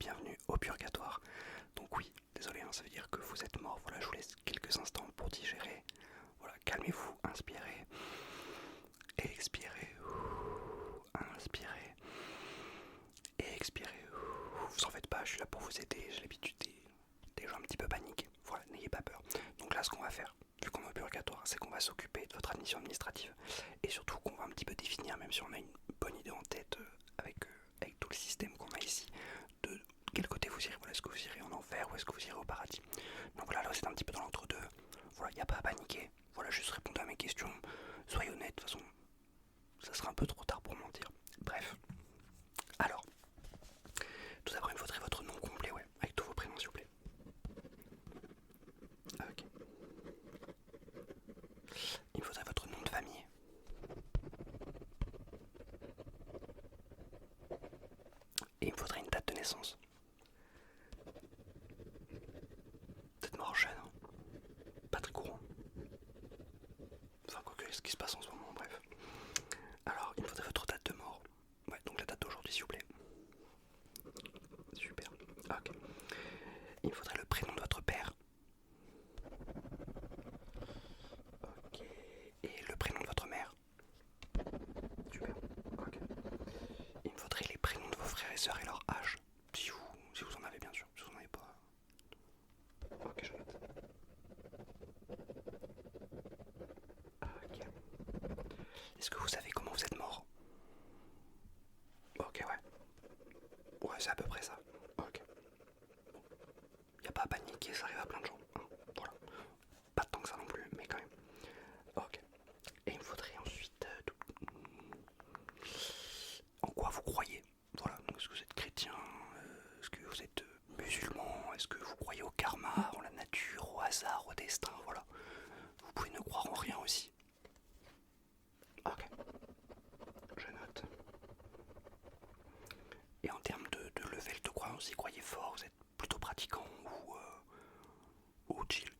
bienvenue au purgatoire. Donc oui, désolé, ça veut dire que vous êtes mort. Voilà, je vous laisse quelques instants pour digérer. Voilà, calmez-vous, inspirez et expirez. Inspirez et expirez. Vous en faites pas, je suis là pour vous aider. J'ai l'habitude des gens un petit peu paniqués. Voilà, n'ayez pas peur. Donc là, ce qu'on va faire, vu qu'on est au purgatoire, c'est qu'on va s'occuper de votre admission administrative et surtout qu'on va un petit peu définir, même si on a une bonne idée en tête avec tout le système qu'on a ici, de quel côté vous irez. Voilà, est-ce que vous irez en enfer ou est-ce que vous irez au paradis. Donc voilà, là c'est un petit peu dans l'entre-deux. Voilà, il n'y a pas à paniquer. Voilà, juste répondez à mes questions. Soyez honnête, de toute façon, ça sera un peu trop tard pour mentir. Bref. Alors, tout d'abord, il me faudrait votre nom complet, ouais, avec tous vos prénoms, s'il vous plaît. Ok. Il me faudrait votre nom de famille. Et il me faudrait une date de naissance. Peut-être mort jeune, hein. Pas très courant. Enfin, quoi que ce qui se passe en ce moment, bref. Alors, il me faudrait votre date de mort. Ouais, donc la date d'aujourd'hui, s'il vous plaît. Super. Ok. Il me faudrait le prénom de votre père. Ok. Et le prénom de votre mère. Super. Ok. Il me faudrait les prénoms de vos frères et sœurs et leur âge. Si vous en avez, bien sûr. Si vous n'en avez pas. Ok, je note. Ok. Est-ce que vous savez comment vous êtes mort? Ok, ouais. Ouais, c'est à peu près ça. Ok. Y a pas à paniquer, ça arrive à plein de gens. Hein. Voilà. Pas tant que ça non plus, mais quand même. Ok. Et il me faudrait ensuite... en quoi vous croyez? Voilà. Donc, est-ce que vous êtes chrétien? Est-ce que vous êtes musulman? Est-ce que vous croyez au karma, en la nature, au hasard, au destin? Voilà. Vous pouvez ne croire en rien aussi. Ok. Je note. Et en termes de level de croyance, y croyez fort? Vous êtes plutôt pratiquant ou chill?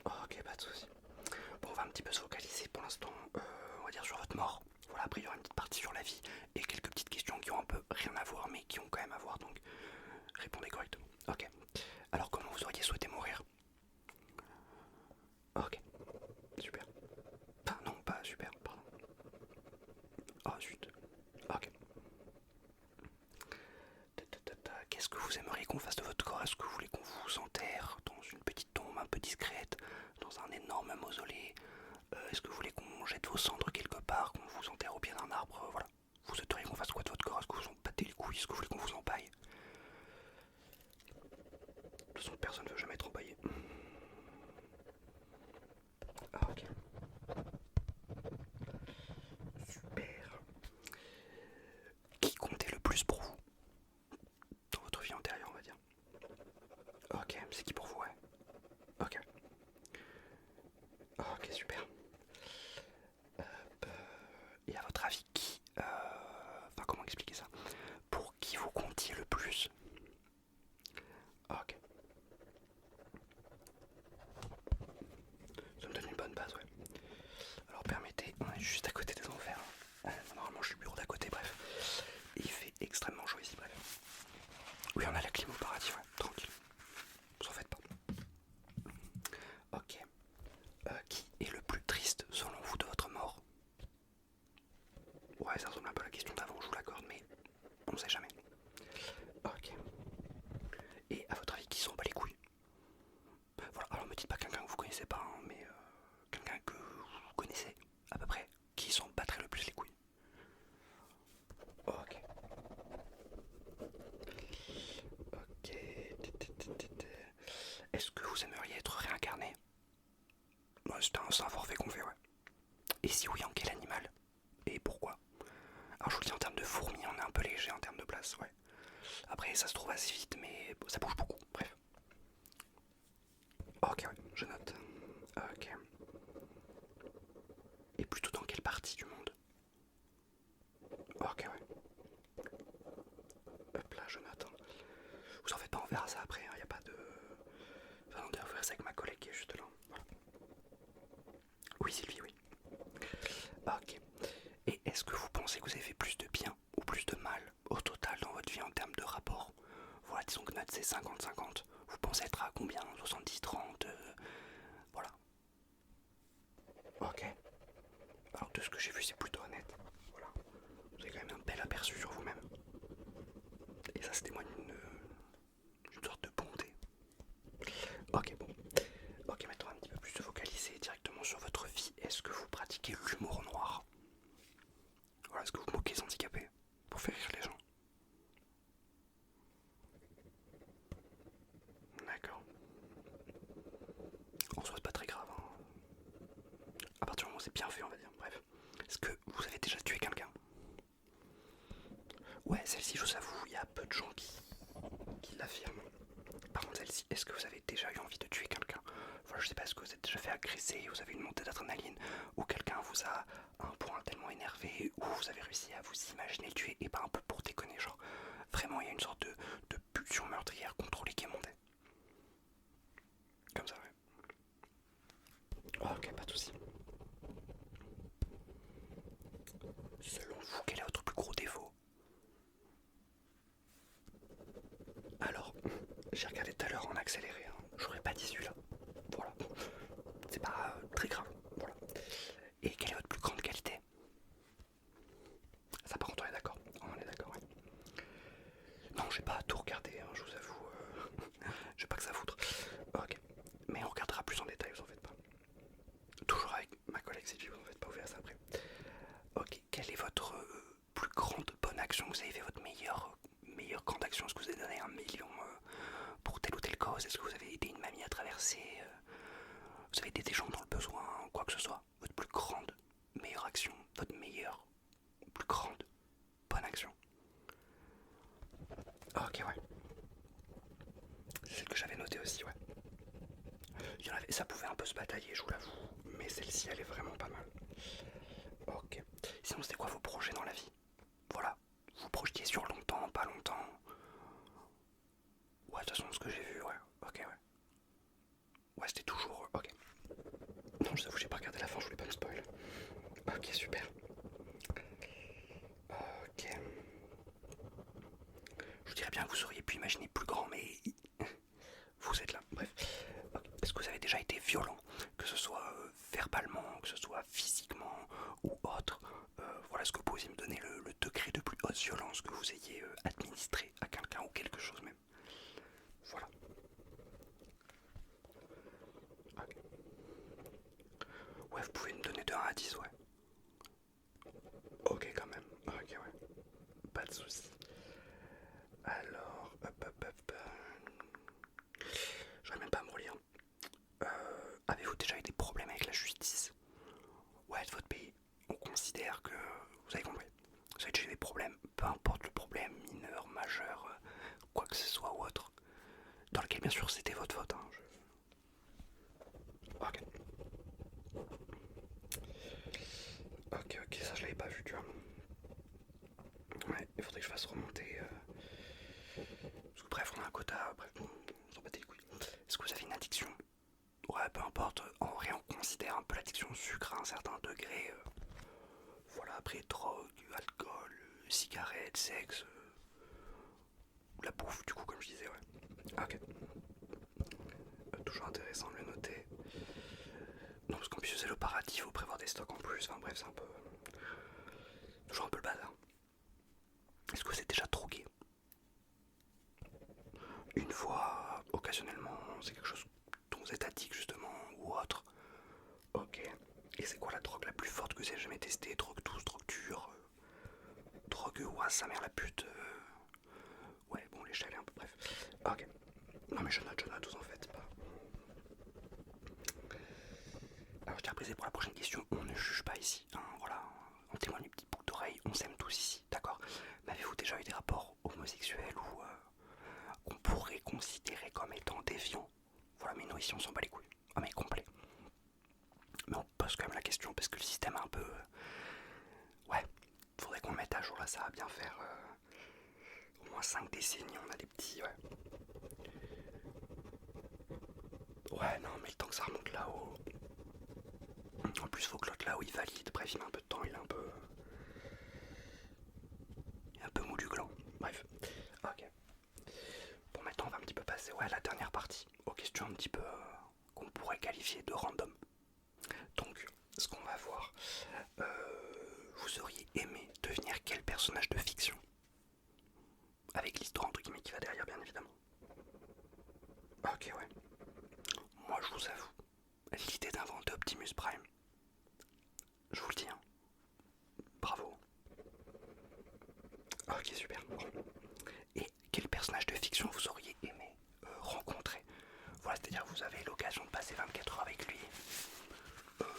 Ok, pas de soucis. Bon, on va un petit peu se focaliser pour l'instant, on va dire sur votre mort. Voilà, après il y aura une petite partie sur la vie et quelques petites questions qui ont un peu rien à voir mais qui ont quand même à voir, donc répondez correctement. Ok. Alors comment vous auriez souhaité mourir? Ok, super. Enfin non, pas super, pardon. Oh zut. Ok. Qu'est-ce que vous aimeriez qu'on fasse de votre corps? Est-ce que vous voulez qu'on vous enterre dans une petite tombe un peu discrète, dans un énorme mausolée? Est-ce que vous voulez qu'on jette vos cendres quelque part, qu'on vous enterre au pied d'un arbre? Voilà. Vous souhaiteriez qu'on fasse quoi de votre corps? Est-ce que vous en battez les couilles? Est-ce que vous voulez qu'on vous empaille? De toute façon, personne ne veut jamais être empaillé. Ah, ok. Super. Qui comptait le plus pour vous dans votre vie antérieure, on va dire? Ok, c'est qui pour vous, ouais. Ok. Ok, super. Et à votre avis, qui... Enfin, comment expliquer ça? Pour qui vous comptiez le plus? Ok. Ça me donne une bonne base, ouais. Alors permettez, on est juste à côté des enfers. Normalement je suis le bureau d'à côté, bref. Et il fait extrêmement chaud ici, bref. Oui, on a la clim au paradis, ouais, tranquille. Vous en faites pas. Ok. Qui est le plus triste selon vous de votre mort? Ouais, ça ressemble un peu à la question d'avant, je vous l'accorde, mais on ne sait jamais. Ok. Et à votre avis, qui s'en bat les couilles? Voilà, alors me dites pas quelqu'un que vous connaissez pas, hein, mais quelqu'un que vous connaissez à peu près, qui s'en battrait le plus les couilles. Ok. Ok. Est-ce que vous aimeriez être réincarné? Ouais, c'est un forfait qu'on fait, ouais. Et si oui, en quel animal? Et pourquoi? Alors je vous le dis, en termes de fourmis, on est un peu léger en termes de place, ouais. Après, ça se trouve assez vite, mais ça bouge beaucoup, bref. Ok, ouais, je note. Ok. Et plutôt dans quelle partie du monde? Ok, ouais. Hop là, je note. Vous en faites pas, on verra ça après, il n'y a pas de... Enfin, on va faire ça avec ma collègue qui est juste là. Voilà. Oui, Sylvie, oui. Ok. Et est-ce que vous pensez que vous avez fait plus de bien ou plus de mal au total dans votre vie en termes de rapport vous vous moquez des handicapés pour faire rire les gens. D'accord. En soi, c'est pas très grave. Hein. À partir du moment où c'est bien fait, on va dire. Bref. Est-ce que vous avez déjà tué quelqu'un? Ouais, celle-ci, je vous avoue, il y a peu de gens qui l'affirment. Par contre, celle-ci, est-ce que vous avez déjà eu envie de tuer quelqu'un? Voilà, je sais pas, est-ce que vous êtes déjà fait agresser, vous avez une montée d'adrénaline, ou quelqu'un vous a à un point tellement énervé, ou vous avez réussi à vous imaginer le tuer, et pas un peu pour déconner, genre vraiment il y a une sorte de pulsion meurtrière contrôlée qui est montée. Comme ça, ouais. Oh, ok, pas de soucis. Selon vous, quel est votre plus gros défaut? Alors, j'ai regardé tout à l'heure en accéléré, hein. J'aurais pas dit celui-là. Voilà. C'est pas très grave. Voilà. Et quelle est votre plus grande qualité? Ça par contre on est d'accord. On est d'accord, ouais. Non, j'ai pas tout regardé, hein, je vous avoue. J'ai pas que ça foutre. Ok. Mais on regardera plus en détail, vous en faites pas. Toujours avec ma collègue Sylvie, vous en faites pas, vous verrez ça après. Ok. Quelle est votre plus grande bonne action? Vous avez fait votre meilleure grande action? Est-ce que vous avez donné 1 million pour telle ou telle cause? Est-ce que vous avez aidé une mamie à traverser? Vous avez aidé des gens dans le besoin? Quoi que ce soit. Votre plus grande, meilleure action. Votre meilleure, plus grande, bonne action. Ok, ouais. C'est celle que j'avais notée aussi, ouais. Il y en avait, ça pouvait un peu se batailler, je vous l'avoue. Mais celle-ci, elle est vraiment pas mal. Ok. Sinon, c'était quoi vos projets dans la vie? Voilà. Vous projetiez sur longtemps, pas longtemps? Ouais, de toute façon, ce que j'ai vu, ouais. Ok, ouais. Ouais, c'était toujours... Ok. Non, je vous avoue, j'ai pas regardé la fin, je voulais pas me spoil. Ok, super. Ok. Je vous dirais bien que vous auriez pu imaginer plus grand, mais vous êtes là. Bref. Est-ce que vous avez déjà été violent? Que ce soit verbalement, que ce soit physiquement ou autre. Voilà, est-ce que vous pouvez me donner le degré de plus haute violence que vous ayez administré à quelqu'un ou quelque chose même? Voilà. Ok. Ouais, vous pouvez me donner de 1 à 10, ouais. Ok, quand même. Ok, ouais. Pas de soucis. Alors, hop. Je vais même pas me relire. Avez-vous déjà eu des problèmes avec la justice? Ouais, de votre pays. On considère que... Vous avez compris. Vous avez déjà eu des problèmes, peu importe le problème, mineur, majeur, quoi que ce soit ou autre. Dans lequel, bien sûr, c'était votre faute. Hein, Ok. Ok, ça je l'avais pas vu, tu vois. Ouais, il faudrait que je fasse remonter... Parce que bref, on a un quota, bref, on s'en battait les couilles. Est-ce que vous avez une addiction? Ouais, peu importe, en vrai, on considère un peu l'addiction au sucre à un certain degré. Voilà, après, drogue, alcool, cigarettes, sexe, la bouffe, du coup, comme je disais, ouais. Ok. Toujours intéressant de le noter. Non, parce qu'en plus, c'est le paradis, il faut prévoir des stocks en plus. Enfin, bref, c'est un peu. Toujours un peu le bazar. Est-ce que vous êtes déjà drogué? Une fois, occasionnellement, c'est quelque chose dont vous êtes addict, justement, ou autre? Ok. Et c'est quoi la drogue la plus forte que vous avez jamais testée? Drogue douce, drogue dure, drogue ouah, sa mère la pute. Ouais, bon, l'échelle est un peu bref. Ok. Non, mais je note, vous en faites pas. Alors, je tiens à préciser pour la prochaine question, on ne juge pas ici. Hein, voilà, on témoigne une petite boucle d'oreille, on s'aime tous ici, d'accord? Mais avez-vous déjà eu des rapports homosexuels ou qu'on pourrait considérer comme étant déviants? Voilà, mais nous ici on s'en bat les couilles. Ah, mais complet. Mais on pose quand même la question parce que le système est un peu. Ouais, faudrait qu'on le mette à jour là, ça va bien faire au moins 5 décennies, on a des petits. Ouais. Ouais, non, mais le temps que ça remonte là-haut. En plus, faut que l'autre là où il valide. Bref, il met un peu de temps, il est un peu. Il est un peu mou du gland. Bref. Ok. Bon, maintenant, on va un petit peu passer à la dernière partie. Aux questions un petit peu qu'on pourrait qualifier de random. Donc, ce qu'on va voir. Vous auriez aimé devenir quel personnage de fiction? Avec l'histoire entre guillemets qui va derrière, bien évidemment. Ok, ouais. Moi, je vous avoue, l'idée d'inventer Optimus Prime, je vous le dis, hein, bravo. Ok, super. Bon. Et quel personnage de fiction vous auriez aimé rencontrer? Voilà, c'est-à-dire vous avez l'occasion de passer 24 heures avec lui,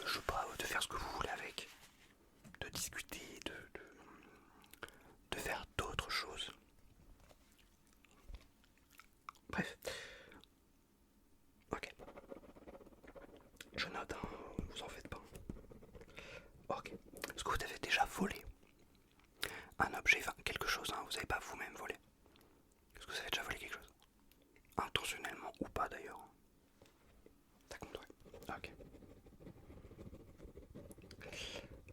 je sais pas, de faire ce que vous voulez avec, de discuter, de faire d'autres choses. Bref, ok, je note, hein, vous en faites pas. Ok, est-ce que vous avez déjà volé un objet, enfin quelque chose, hein, vous n'avez pas vous-même volé? Est-ce que vous avez déjà volé quelque chose? Intentionnellement ou pas d'ailleurs? Ça compte, ouais. Ok.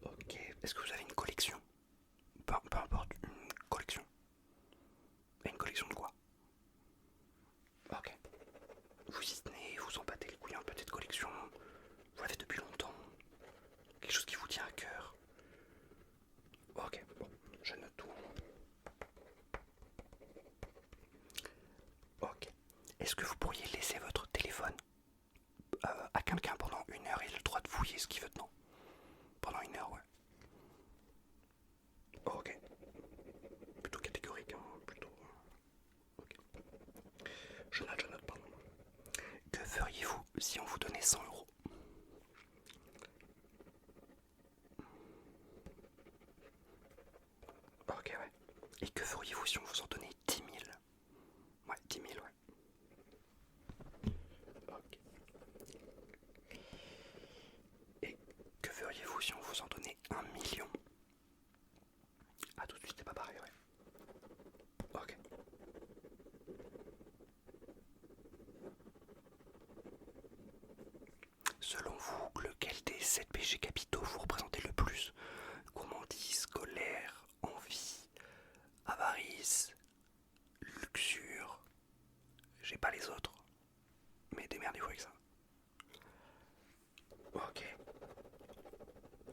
Ok, est-ce que vous avez une collection? Peu importe, une collection. Et une collection de quoi? Ok. Vous y tenez, vous en battez les couilles un peu de cette collection. Vous l'avez depuis longtemps. Quelque chose qui vous tient à cœur. Ok, bon, je note tout. Ok. Est-ce que vous pourriez laisser votre téléphone à quelqu'un pendant 1 heure? Il a le droit de fouiller ce qu'il veut dedans. Pendant 1 heure, ouais. Ok. Plutôt catégorique, hein, plutôt. Ok. Je note, pardon. Que feriez-vous si on vous donnait 100 euros? Ok, ouais. Et que feriez-vous si on vous en donnait 10 000? Ouais, 10 000, ouais. Ok. Et que feriez-vous si on vous en donnait 1 million? Ah, tout de suite, c'est pas pareil, ouais. Ok. Selon vous, lequel des 7 péchés capitaux vous représentez le plus? Gourmandise, colère, envie, avarice, luxure. J'ai pas les autres, mais démerdez-vous avec ça. Ok.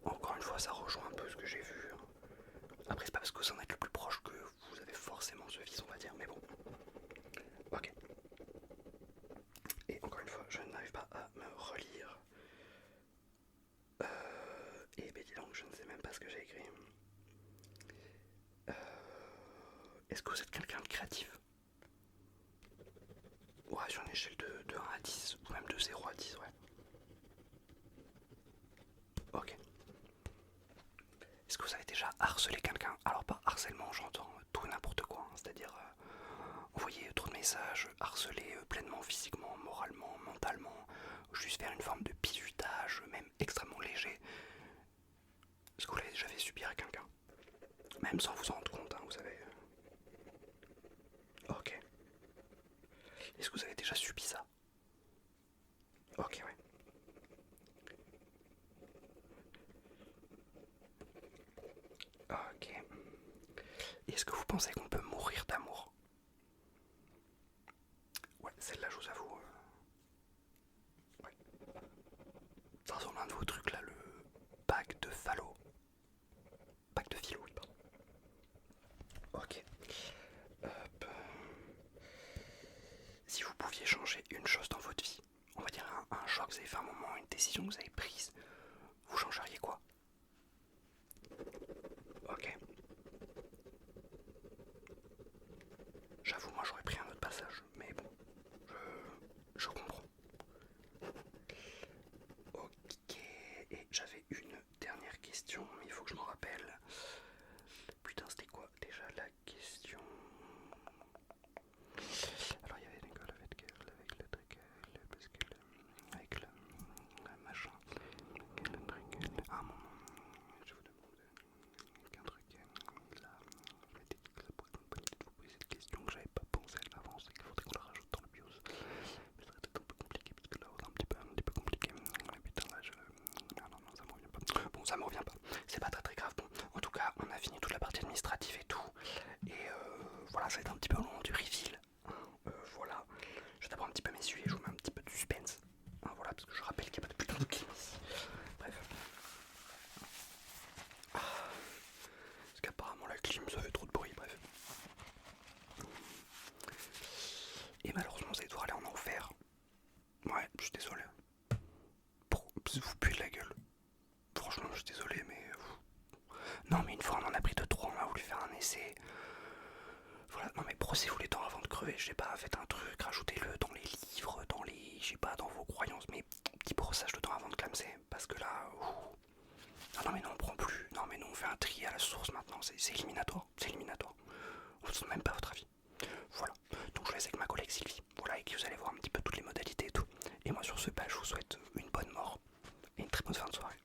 Encore une fois, ça rejoint un peu ce que j'ai vu. Après, c'est pas parce que vous en êtes le plus proche que vous avez forcément ce vice, on va dire, mais bon. Ok. Et encore une fois, je n'arrive pas à me relire. Et ben dis donc, je ne sais même pas ce que j'ai écrit. Est-ce que vous êtes quelqu'un de créatif? Ouais, sur une échelle de 1 à 10, ou même de 0 à 10, ouais. Ok. Est-ce que vous avez déjà harcelé quelqu'un? Alors pas harcèlement, j'entends tout et n'importe quoi, hein, c'est-à-dire envoyer trop de messages, harceler pleinement physiquement, moralement, mentalement, juste faire une forme de bizutage, même extrêmement léger. Est-ce que vous l'avez déjà fait subir à quelqu'un? Même sans vous en rendre compte, hein, vous savez. Ok. Est-ce que vous avez déjà subi ça? Ok, ouais. Ok. Est-ce que vous pensez qu'on peut mourir d'amour? Ouais, celle-là, je vous avoue. Ouais. Ça ressemble à un de vos trucs là, le pack de phalo. Pack de philo, oui, pardon. Ok. Hop. Si vous pouviez changer une chose dans votre vie, on va dire un choix que vous avez fait un moment, une décision que vous avez prise, vous changeriez quoi? Ok. J'avoue, moi j'aurais pris un autre passage, mais bon, je comprends. Ok, et j'avais une dernière question, mais il faut que je m'en rappelle. Putain, c'était quoi déjà la question? Alors il y avait l'école avec le truc, avec le machin. Brossez vous les dents avant de crever, je sais pas, faites un truc, rajoutez-le dans les livres, dans les, je sais pas, dans vos croyances, mais petit brossage de dents avant de clamser, parce que là, ah non mais non on prend plus, non mais non on fait un tri à la source maintenant, c'est éliminatoire, c'est éliminatoire, on ne donne même pas votre avis. Voilà, donc je vous laisse avec ma collègue Sylvie, voilà, et que vous allez voir un petit peu toutes les modalités et tout. Et moi sur ce, bah, je vous souhaite une bonne mort et une très bonne fin de soirée.